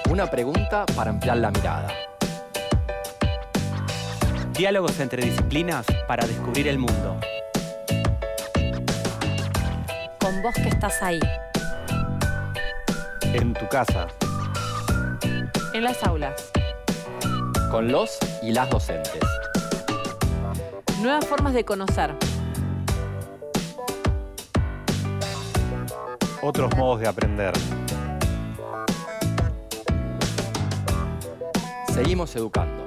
Una pregunta para ampliar la mirada. Diálogos entre disciplinas para descubrir el mundo. Con vos que estás ahí. En tu casa. En las aulas. Con los y las docentes. Nuevas formas de conocer. Otros modos de aprender. Seguimos educando.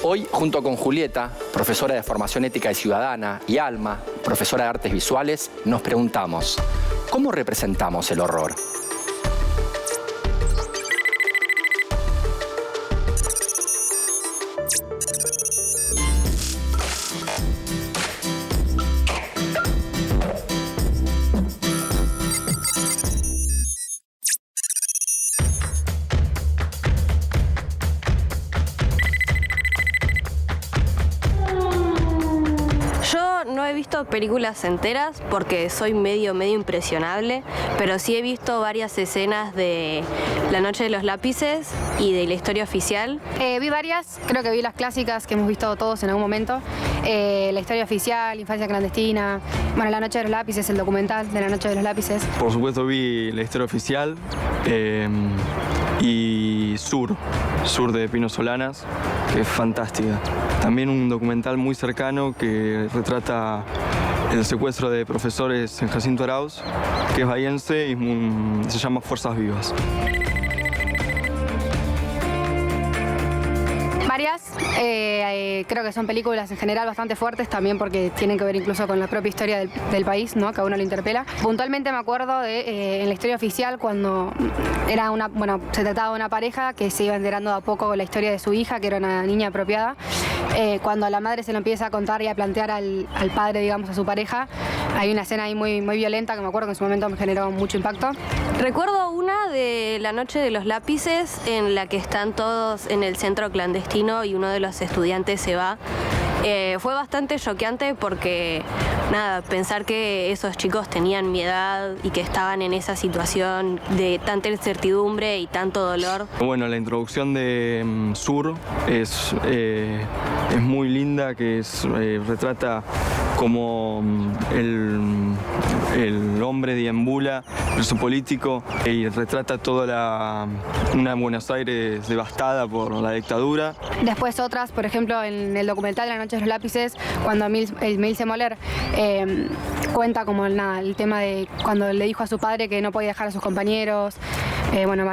Hoy, junto con Julieta, profesora de Formación Ética y Ciudadana, y Alma, profesora de Artes Visuales, nos preguntamos, ¿cómo representamos el horror? No he visto películas enteras porque soy medio impresionable, pero sí he visto varias escenas de La Noche de los Lápices y de La Historia Oficial. Vi varias, creo que vi las clásicas que hemos visto todos en algún momento. La Historia Oficial, Infancia Clandestina, bueno, La Noche de los Lápices, el documental de La Noche de los Lápices. Por supuesto vi La Historia Oficial y Sur de Pino Solanas, que es fantástica. También un documental muy cercano que retrata el secuestro de profesores en Jacinto Arauz, que es bahiense y se llama Fuerzas Vivas. Varias, creo que son películas en general bastante fuertes también porque tienen que ver incluso con la propia historia del país, ¿no? Que a uno le interpela. Puntualmente me acuerdo de en La Historia Oficial cuando se trataba de una pareja que se iba enterando de a poco la historia de su hija, que era una niña apropiada. Cuando la madre se lo empieza a contar y a plantear al padre, digamos, a su pareja, hay una escena ahí muy violenta que me acuerdo que en su momento me generó mucho impacto. Recuerdo una de La Noche de los Lápices en la que están todos en el centro clandestino y uno de los estudiantes se va. Fue bastante choqueante porque, pensar que esos chicos tenían mi edad y que estaban en esa situación de tanta incertidumbre y tanto dolor. Bueno, la introducción de Sur es muy linda, que retrata como el hombre deambula, preso político, y retrata toda una Buenos Aires devastada por la dictadura. Después otras, por ejemplo, en el documental de La Noche de los Lápices, cuando Milce Moller cuenta como el tema de cuando le dijo a su padre que no podía dejar a sus compañeros,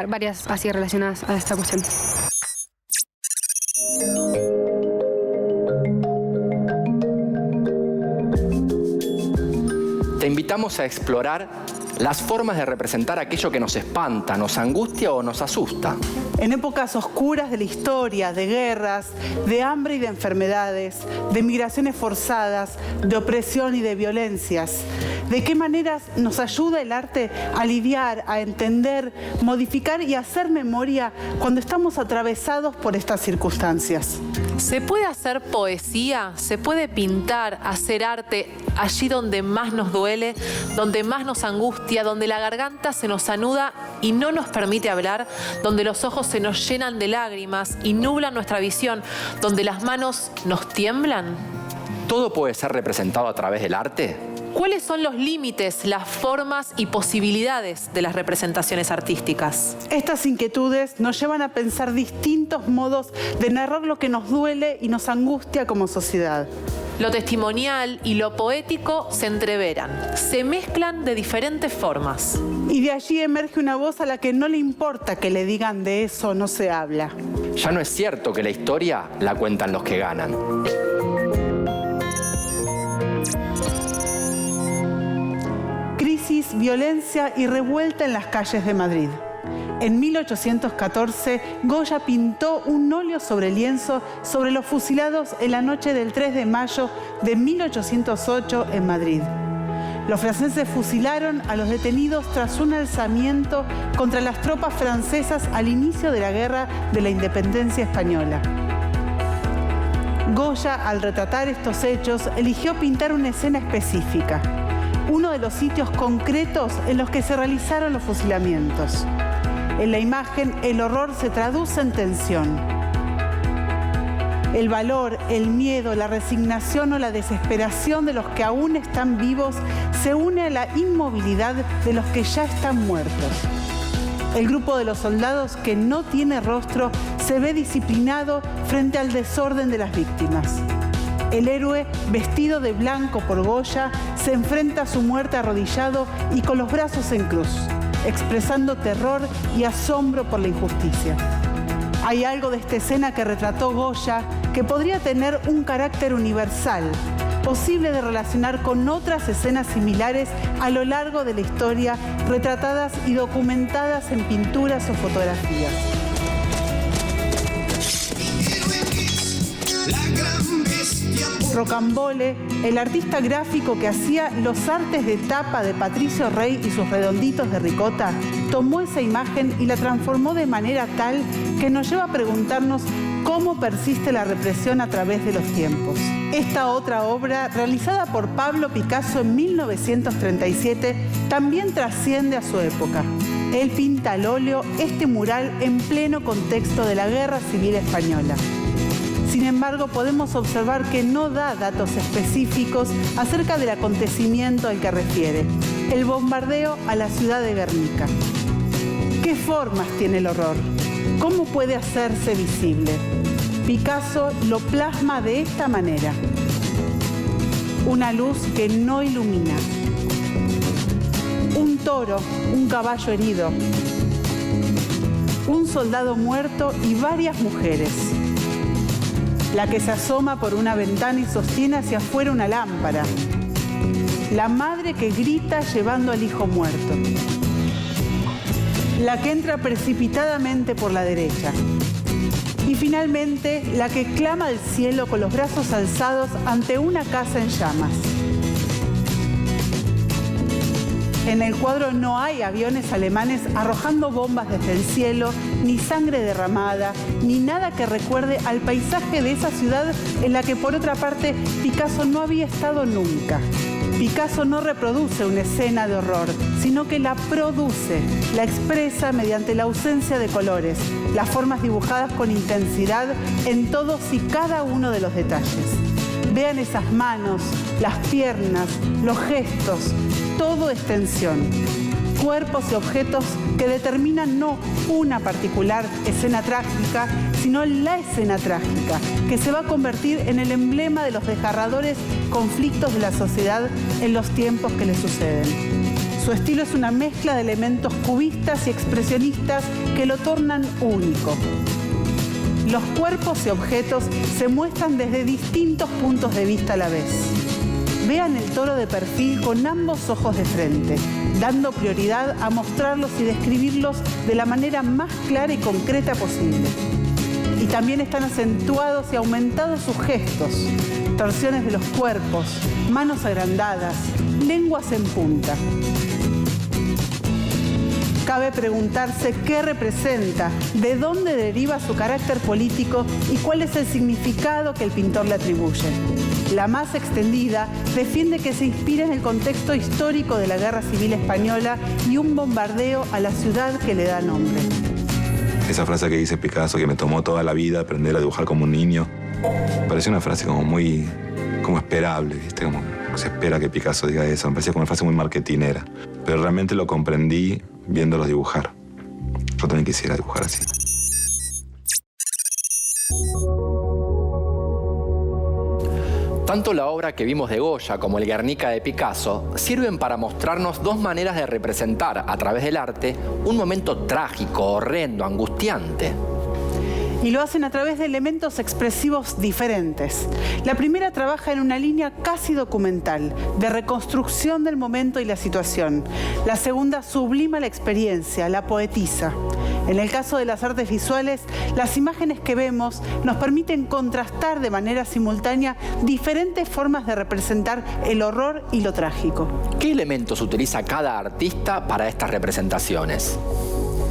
varias así relacionadas a esta cuestión. Te invitamos a explorar las formas de representar aquello que nos espanta, nos angustia o nos asusta. En épocas oscuras de la historia, de guerras, de hambre y de enfermedades, de migraciones forzadas, de opresión y de violencias, ¿de qué maneras nos ayuda el arte a lidiar, a entender, modificar y hacer memoria cuando estamos atravesados por estas circunstancias? ¿Se puede hacer poesía? ¿Se puede pintar, hacer arte allí donde más nos duele, donde más nos angustia, donde la garganta se nos anuda y no nos permite hablar, donde los ojos se nos llenan de lágrimas y nublan nuestra visión, donde las manos nos tiemblan? ¿Todo puede ser representado a través del arte? ¿Cuáles son los límites, las formas y posibilidades de las representaciones artísticas? Estas inquietudes nos llevan a pensar distintos modos de narrar lo que nos duele y nos angustia como sociedad. Lo testimonial y lo poético se entreveran, se mezclan de diferentes formas. Y de allí emerge una voz a la que no le importa que le digan de eso no se habla. Ya no es cierto que la historia la cuentan los que ganan. Crisis, violencia y revuelta en las calles de Madrid. En 1814, Goya pintó un óleo sobre lienzo sobre los fusilados en la noche del 3 de mayo de 1808 en Madrid. Los franceses fusilaron a los detenidos tras un alzamiento contra las tropas francesas al inicio de la Guerra de la Independencia Española. Goya, al retratar estos hechos, eligió pintar una escena específica, uno de los sitios concretos en los que se realizaron los fusilamientos. En la imagen, el horror se traduce en tensión. El valor, el miedo, la resignación o la desesperación de los que aún están vivos se une a la inmovilidad de los que ya están muertos. El grupo de los soldados que no tiene rostro se ve disciplinado frente al desorden de las víctimas. El héroe, vestido de blanco por Goya, se enfrenta a su muerte arrodillado y con los brazos en cruz, expresando terror y asombro por la injusticia. Hay algo de esta escena que retrató Goya que podría tener un carácter universal, posible de relacionar con otras escenas similares a lo largo de la historia, retratadas y documentadas en pinturas o fotografías. Rocambole, el artista gráfico que hacía los artes de tapa de Patricio Rey y sus redonditos de ricota, tomó esa imagen y la transformó de manera tal que nos lleva a preguntarnos cómo persiste la represión a través de los tiempos. Esta otra obra, realizada por Pablo Picasso en 1937, también trasciende a su época. Él pinta al óleo este mural en pleno contexto de la Guerra Civil Española. Sin embargo, podemos observar que no da datos específicos acerca del acontecimiento al que refiere, el bombardeo a la ciudad de Guernica. ¿Qué formas tiene el horror? ¿Cómo puede hacerse visible? Picasso lo plasma de esta manera. Una luz que no ilumina. Un toro, un caballo herido. Un soldado muerto y varias mujeres. La que se asoma por una ventana y sostiene hacia afuera una lámpara. La madre que grita llevando al hijo muerto. La que entra precipitadamente por la derecha. Y finalmente, la que clama al cielo con los brazos alzados ante una casa en llamas. En el cuadro no hay aviones alemanes arrojando bombas desde el cielo, ni sangre derramada, ni nada que recuerde al paisaje de esa ciudad en la que, por otra parte, Picasso no había estado nunca. Picasso no reproduce una escena de horror, sino que la produce, la expresa mediante la ausencia de colores, las formas dibujadas con intensidad en todos y cada uno de los detalles. Vean esas manos, las piernas, los gestos, todo es tensión. Cuerpos y objetos que determinan no una particular escena trágica, sino la escena trágica, que se va a convertir en el emblema de los desgarradores conflictos de la sociedad en los tiempos que le suceden. Su estilo es una mezcla de elementos cubistas y expresionistas que lo tornan único. Los cuerpos y objetos se muestran desde distintos puntos de vista a la vez. Vean el toro de perfil con ambos ojos de frente, dando prioridad a mostrarlos y describirlos de la manera más clara y concreta posible. Y también están acentuados y aumentados sus gestos, torsiones de los cuerpos, manos agrandadas, lenguas en punta. Cabe preguntarse qué representa, de dónde deriva su carácter político y cuál es el significado que el pintor le atribuye. La más extendida defiende que se inspira en el contexto histórico de la Guerra Civil Española y un bombardeo a la ciudad que le da nombre. Esa frase que dice Picasso, que me tomó toda la vida aprender a dibujar como un niño, pareció una frase como muy esperable, ¿viste? Como se espera que Picasso diga eso. Me parecía como una frase muy marketinera. Pero realmente lo comprendí viéndolos dibujar. Yo también quisiera dibujar así. Tanto la obra que vimos de Goya como el Guernica de Picasso sirven para mostrarnos dos maneras de representar a través del arte un momento trágico, horrendo, angustiante. Y lo hacen a través de elementos expresivos diferentes. La primera trabaja en una línea casi documental, de reconstrucción del momento y la situación. La segunda sublima la experiencia, la poetiza. En el caso de las artes visuales, las imágenes que vemos nos permiten contrastar de manera simultánea diferentes formas de representar el horror y lo trágico. ¿Qué elementos utiliza cada artista para estas representaciones?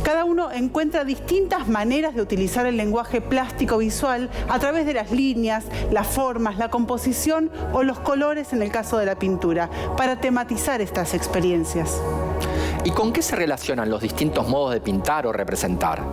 Cada uno encuentra distintas maneras de utilizar el lenguaje plástico visual a través de las líneas, las formas, la composición o los colores en el caso de la pintura, para tematizar estas experiencias. ¿Y con qué se relacionan los distintos modos de pintar o representar?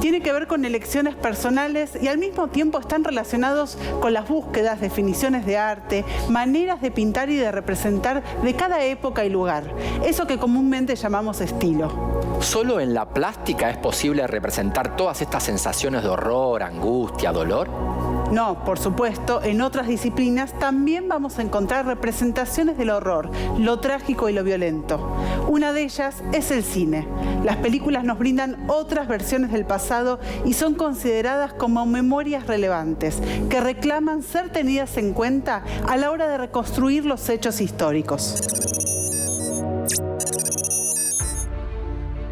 Tiene que ver con elecciones personales y al mismo tiempo están relacionados con las búsquedas, definiciones de arte, maneras de pintar y de representar de cada época y lugar. Eso que comúnmente llamamos estilo. ¿Solo en la plástica es posible representar todas estas sensaciones de horror, angustia, dolor? No, por supuesto, en otras disciplinas también vamos a encontrar representaciones del horror, lo trágico y lo violento. Una de ellas es el cine. Las películas nos brindan otras versiones del pasado y son consideradas como memorias relevantes, que reclaman ser tenidas en cuenta a la hora de reconstruir los hechos históricos.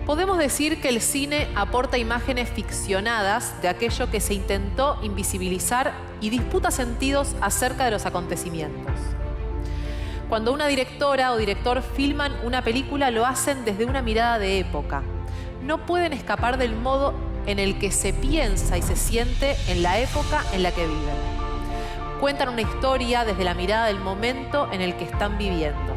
Podemos decir que el cine aporta imágenes ficcionadas de aquello que se intentó invisibilizar y disputa sentidos acerca de los acontecimientos. Cuando una directora o director filman una película, lo hacen desde una mirada de época. No pueden escapar del modo en el que se piensa y se siente en la época en la que viven. Cuentan una historia desde la mirada del momento en el que están viviendo.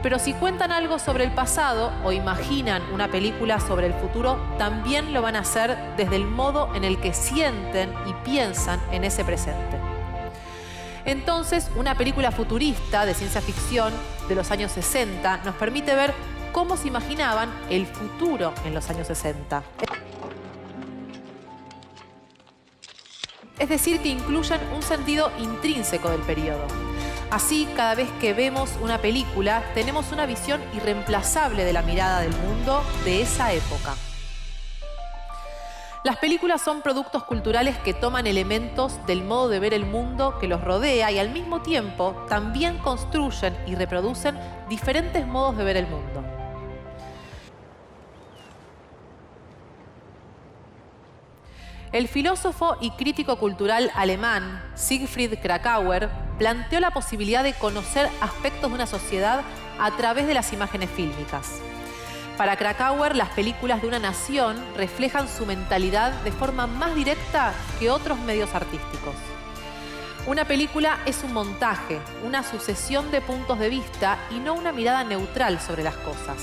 Pero si cuentan algo sobre el pasado o imaginan una película sobre el futuro, también lo van a hacer desde el modo en el que sienten y piensan en ese presente. Entonces, una película futurista de ciencia ficción de los años 60 nos permite ver cómo se imaginaban el futuro en los años 60. Es decir, que incluyan un sentido intrínseco del periodo. Así, cada vez que vemos una película, tenemos una visión irreemplazable de la mirada del mundo de esa época. Las películas son productos culturales que toman elementos del modo de ver el mundo que los rodea y al mismo tiempo también construyen y reproducen diferentes modos de ver el mundo. El filósofo y crítico cultural alemán Siegfried Kracauer planteó la posibilidad de conocer aspectos de una sociedad a través de las imágenes fílmicas. Para Kracauer, las películas de una nación reflejan su mentalidad de forma más directa que otros medios artísticos. Una película es un montaje, una sucesión de puntos de vista y no una mirada neutral sobre las cosas.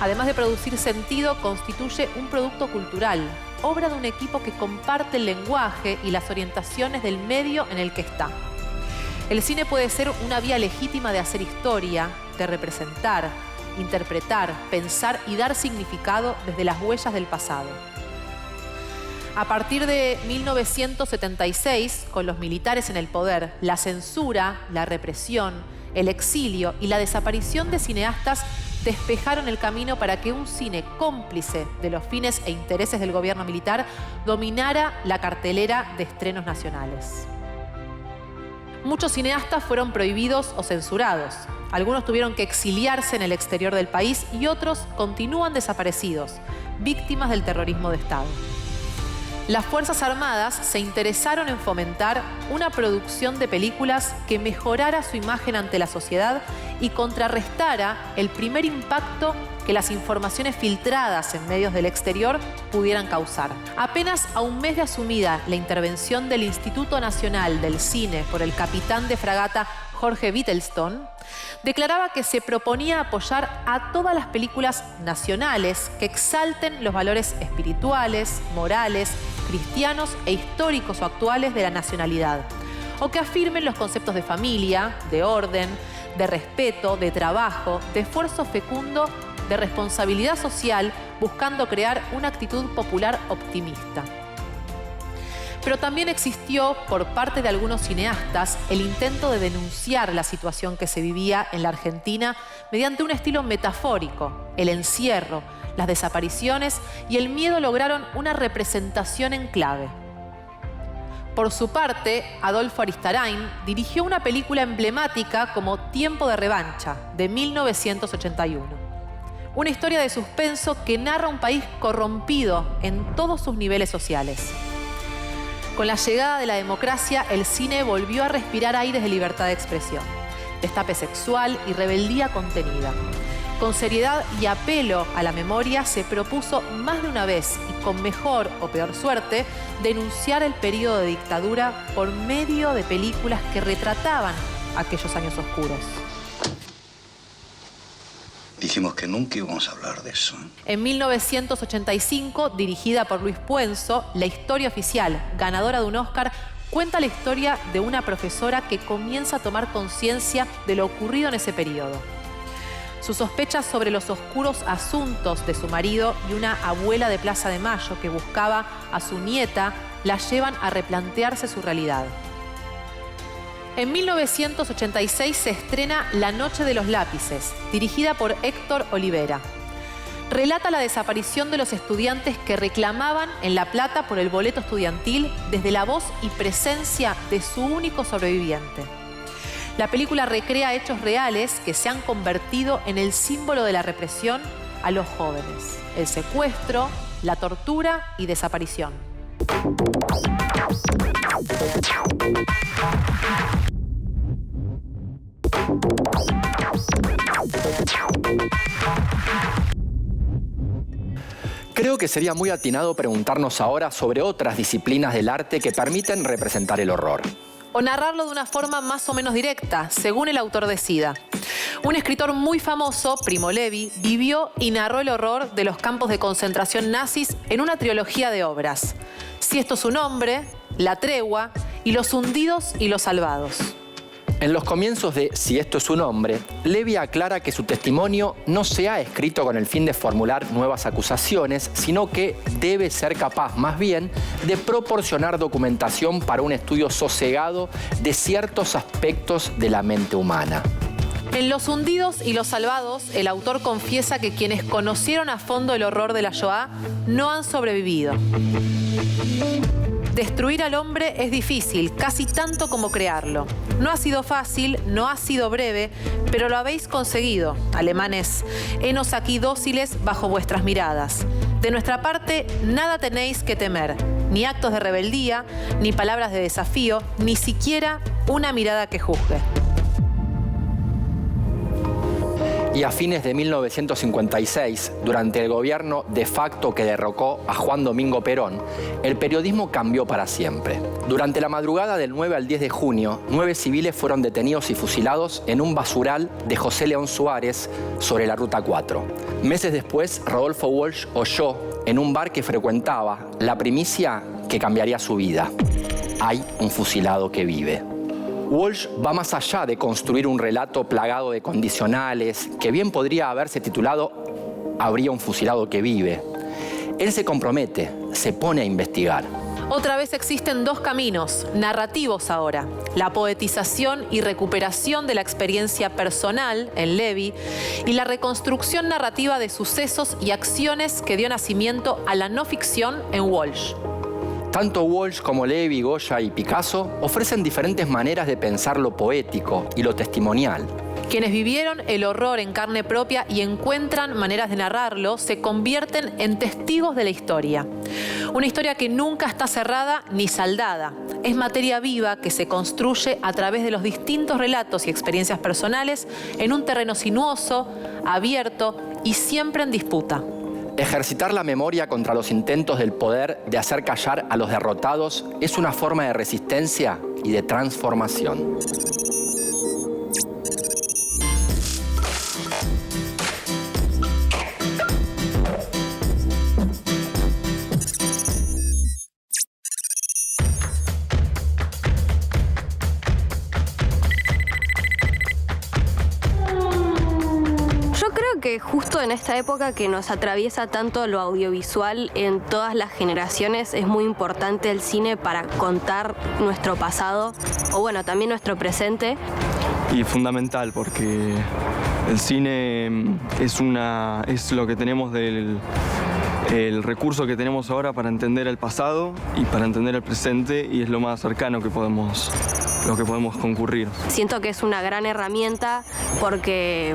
Además de producir sentido, constituye un producto cultural, obra de un equipo que comparte el lenguaje y las orientaciones del medio en el que está. El cine puede ser una vía legítima de hacer historia, de representar, interpretar, pensar y dar significado desde las huellas del pasado. A partir de 1976, con los militares en el poder, la censura, la represión, el exilio y la desaparición de cineastas despejaron el camino para que un cine cómplice de los fines e intereses del gobierno militar dominara la cartelera de estrenos nacionales. Muchos cineastas fueron prohibidos o censurados. Algunos tuvieron que exiliarse en el exterior del país y otros continúan desaparecidos, víctimas del terrorismo de Estado. Las Fuerzas Armadas se interesaron en fomentar una producción de películas que mejorara su imagen ante la sociedad y contrarrestara el primer impacto que las informaciones filtradas en medios del exterior pudieran causar. Apenas a un mes de asumida la intervención del Instituto Nacional del Cine por el capitán de fragata Jorge Wittelston, declaraba que se proponía apoyar a todas las películas nacionales que exalten los valores espirituales, morales, cristianos e históricos o actuales de la nacionalidad, o que afirmen los conceptos de familia, de orden, de respeto, de trabajo, de esfuerzo fecundo, de responsabilidad social, buscando crear una actitud popular optimista. Pero también existió, por parte de algunos cineastas, el intento de denunciar la situación que se vivía en la Argentina mediante un estilo metafórico. El encierro, las desapariciones y el miedo lograron una representación en clave. Por su parte, Adolfo Aristarain dirigió una película emblemática como Tiempo de revancha, de 1981. Una historia de suspenso que narra un país corrompido en todos sus niveles sociales. Con la llegada de la democracia, el cine volvió a respirar aires de libertad de expresión, destape sexual y rebeldía contenida. Con seriedad y apelo a la memoria, se propuso más de una vez, y con mejor o peor suerte, denunciar el periodo de dictadura por medio de películas que retrataban aquellos años oscuros. Dijimos que nunca íbamos a hablar de eso. En 1985, dirigida por Luis Puenzo, La historia oficial, ganadora de un Oscar, cuenta la historia de una profesora que comienza a tomar conciencia de lo ocurrido en ese periodo. Sus sospechas sobre los oscuros asuntos de su marido y una abuela de Plaza de Mayo que buscaba a su nieta la llevan a replantearse su realidad. En 1986 se estrena La noche de los lápices, dirigida por Héctor Olivera. Relata la desaparición de los estudiantes que reclamaban en La Plata por el boleto estudiantil desde la voz y presencia de su único sobreviviente. La película recrea hechos reales que se han convertido en el símbolo de la represión a los jóvenes: el secuestro, la tortura y desaparición. Creo que sería muy atinado preguntarnos ahora sobre otras disciplinas del arte que permiten representar el horror. O narrarlo de una forma más o menos directa, según el autor decida. Un escritor muy famoso, Primo Levi, vivió y narró el horror de los campos de concentración nazis en una trilogía de obras: Si esto es su nombre, La tregua y Los hundidos y los salvados. En los comienzos de Si esto es un hombre, Levi aclara que su testimonio no se ha escrito con el fin de formular nuevas acusaciones, sino que debe ser capaz, más bien, de proporcionar documentación para un estudio sosegado de ciertos aspectos de la mente humana. En Los hundidos y los salvados, el autor confiesa que quienes conocieron a fondo el horror de la Shoah no han sobrevivido. Destruir al hombre es difícil, casi tanto como crearlo. No ha sido fácil, no ha sido breve, pero lo habéis conseguido, alemanes. Henos aquí dóciles bajo vuestras miradas. De nuestra parte, nada tenéis que temer. Ni actos de rebeldía, ni palabras de desafío, ni siquiera una mirada que juzgue. Y a fines de 1956, durante el gobierno de facto que derrocó a Juan Domingo Perón, el periodismo cambió para siempre. Durante la madrugada del 9 al 10 de junio, 9 civiles fueron detenidos y fusilados en un basural de José León Suárez sobre la Ruta 4. Meses después, Rodolfo Walsh oyó en un bar que frecuentaba la primicia que cambiaría su vida: hay un fusilado que vive. Walsh va más allá de construir un relato plagado de condicionales que bien podría haberse titulado Habría un fusilado que vive. Él se compromete, se pone a investigar. Otra vez existen dos caminos, narrativos ahora: la poetización y recuperación de la experiencia personal en Levi y la reconstrucción narrativa de sucesos y acciones que dio nacimiento a la no ficción en Walsh. Tanto Walsh como Levi, Goya y Picasso ofrecen diferentes maneras de pensar lo poético y lo testimonial. Quienes vivieron el horror en carne propia y encuentran maneras de narrarlo se convierten en testigos de la historia. Una historia que nunca está cerrada ni saldada. Es materia viva que se construye a través de los distintos relatos y experiencias personales en un terreno sinuoso, abierto y siempre en disputa. Ejercitar la memoria contra los intentos del poder de hacer callar a los derrotados es una forma de resistencia y de transformación. Que justo en esta época que nos atraviesa tanto lo audiovisual en todas las generaciones, es muy importante el cine para contar nuestro pasado, o bueno, también nuestro presente. Y fundamental, porque el cine es lo que tenemos el recurso que tenemos ahora para entender el pasado y para entender el presente, y es lo más cercano que podemos concurrir. Siento que es una gran herramienta porque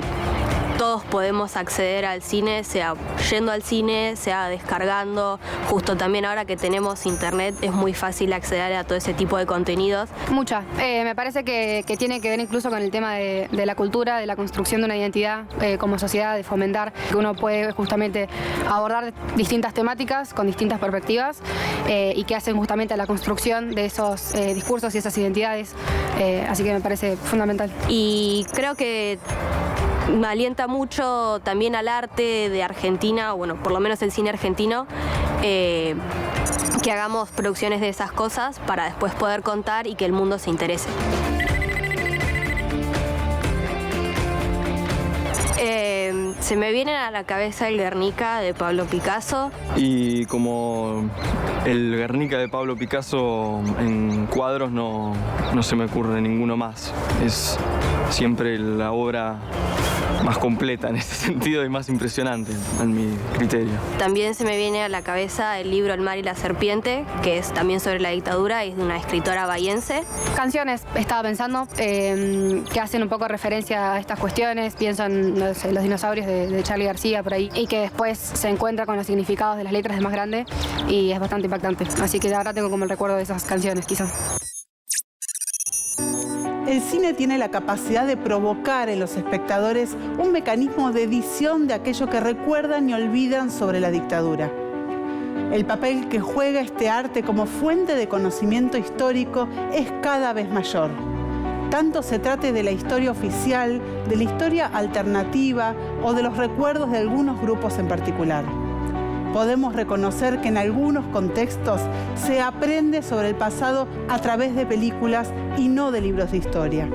todos podemos acceder al cine, sea yendo al cine, sea descargando. Justo también ahora que tenemos internet es muy fácil acceder a todo ese tipo de contenidos. Mucha. Me parece que tiene que ver incluso con el tema de la cultura, de la construcción de una identidad como sociedad, de fomentar que uno puede justamente abordar distintas temáticas con distintas perspectivas y que hacen justamente a la construcción de esos discursos y esas identidades. Así que me parece fundamental. Y creo que me alienta mucho también al arte de Argentina, bueno, por lo menos el cine argentino, que hagamos producciones de esas cosas para después poder contar y que el mundo se interese. Se me viene a la cabeza el Guernica de Pablo Picasso. Y como el Guernica de Pablo Picasso en cuadros no se me ocurre ninguno más. Es siempre la obra más completa en este sentido y más impresionante en mi criterio. También se me viene a la cabeza el libro El mar y la serpiente, que es también sobre la dictadura y es de una escritora bahiense. Canciones, estaba pensando, que hacen un poco referencia a estas cuestiones. Pienso en no sé, los dinosaurios de Charly García por ahí, y que después se encuentra con los significados de las letras de más grande y es bastante impactante. Así que ahora tengo como el recuerdo de esas canciones, quizás. El cine tiene la capacidad de provocar en los espectadores un mecanismo de edición de aquello que recuerdan y olvidan sobre la dictadura. El papel que juega este arte como fuente de conocimiento histórico es cada vez mayor. Tanto se trate de la historia oficial, de la historia alternativa o de los recuerdos de algunos grupos en particular. Podemos reconocer que en algunos contextos se aprende sobre el pasado a través de películas y no de libros de historia.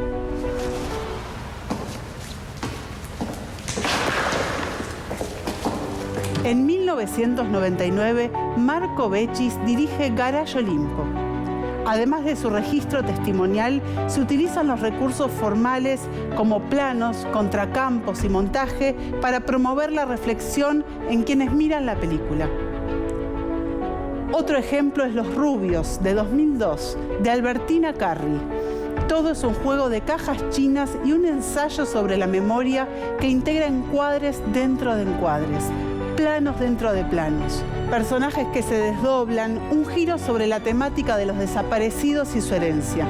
En 1999, Marco Bechis dirige Garage Olimpo. Además de su registro testimonial, se utilizan los recursos formales como planos, contracampos y montaje para promover la reflexión en quienes miran la película. Otro ejemplo es Los Rubios, de 2002, de Albertina Carri. Todo es un juego de cajas chinas y un ensayo sobre la memoria que integra encuadres dentro de encuadres, planos dentro de planos, personajes que se desdoblan, un giro sobre la temática de los desaparecidos y su herencia.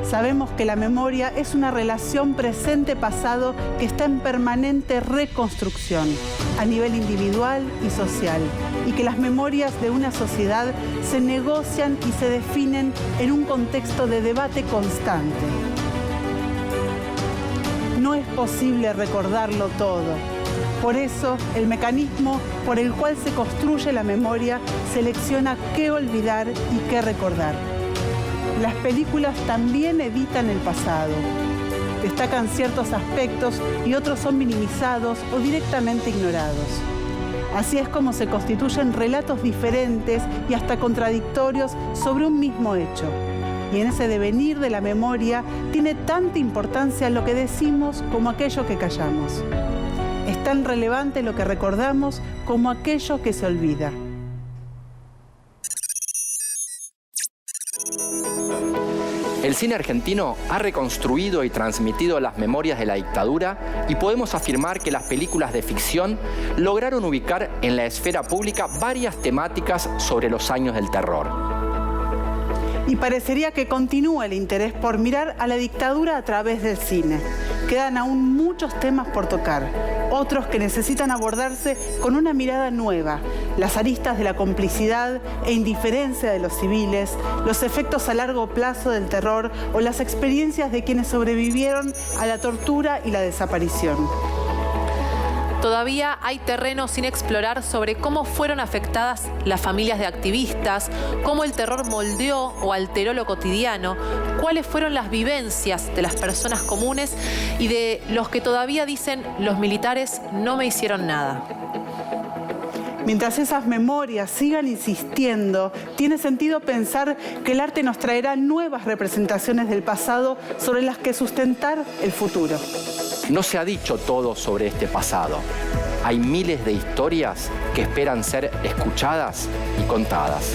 Sabemos que la memoria es una relación presente-pasado que está en permanente reconstrucción a nivel individual y social, y que las memorias de una sociedad se negocian y se definen en un contexto de debate constante. No es posible recordarlo todo. Por eso, el mecanismo por el cual se construye la memoria selecciona qué olvidar y qué recordar. Las películas también editan el pasado. Destacan ciertos aspectos y otros son minimizados o directamente ignorados. Así es como se constituyen relatos diferentes y hasta contradictorios sobre un mismo hecho. Y en ese devenir de la memoria tiene tanta importancia lo que decimos como aquello que callamos. Es tan relevante lo que recordamos como aquello que se olvida. El cine argentino ha reconstruido y transmitido las memorias de la dictadura y podemos afirmar que las películas de ficción lograron ubicar en la esfera pública varias temáticas sobre los años del terror. Y parecería que continúa el interés por mirar a la dictadura a través del cine. Quedan aún muchos temas por tocar, otros que necesitan abordarse con una mirada nueva. Las aristas de la complicidad e indiferencia de los civiles, los efectos a largo plazo del terror o las experiencias de quienes sobrevivieron a la tortura y la desaparición. Todavía hay terreno sin explorar sobre cómo fueron afectadas las familias de activistas, cómo el terror moldeó o alteró lo cotidiano, cuáles fueron las vivencias de las personas comunes y de los que todavía dicen los militares no me hicieron nada. Mientras esas memorias sigan insistiendo, tiene sentido pensar que el arte nos traerá nuevas representaciones del pasado sobre las que sustentar el futuro. No se ha dicho todo sobre este pasado. Hay miles de historias que esperan ser escuchadas y contadas.